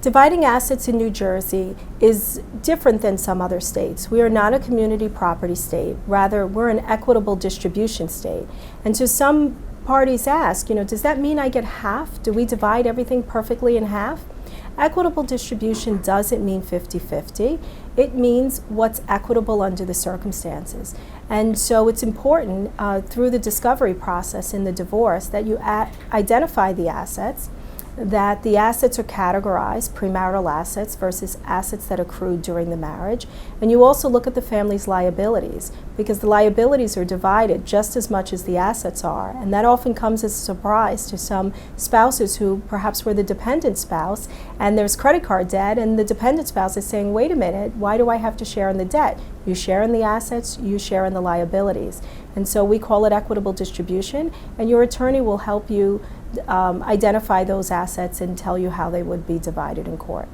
Dividing assets in New Jersey is different than some other states. We are not a community property state. Rather, we're an equitable distribution state. And so some parties ask, does that mean I get half? Do we divide everything perfectly in half? Equitable distribution doesn't mean 50-50. It means what's equitable under the circumstances. And so it's important through the discovery process in the divorce that you identify the assets, that the assets are categorized, premarital assets versus assets that accrued during the marriage. And you also look at the family's liabilities, because the liabilities are divided just as much as the assets are. And that often comes as a surprise to some spouses who perhaps were the dependent spouse, and there's credit card debt, and the dependent spouse is saying, wait a minute, why do I have to share in the debt? You share in the assets, you share in the liabilities. And so we call it equitable distribution, and your attorney will help you identify those assets and tell you how they would be divided in court.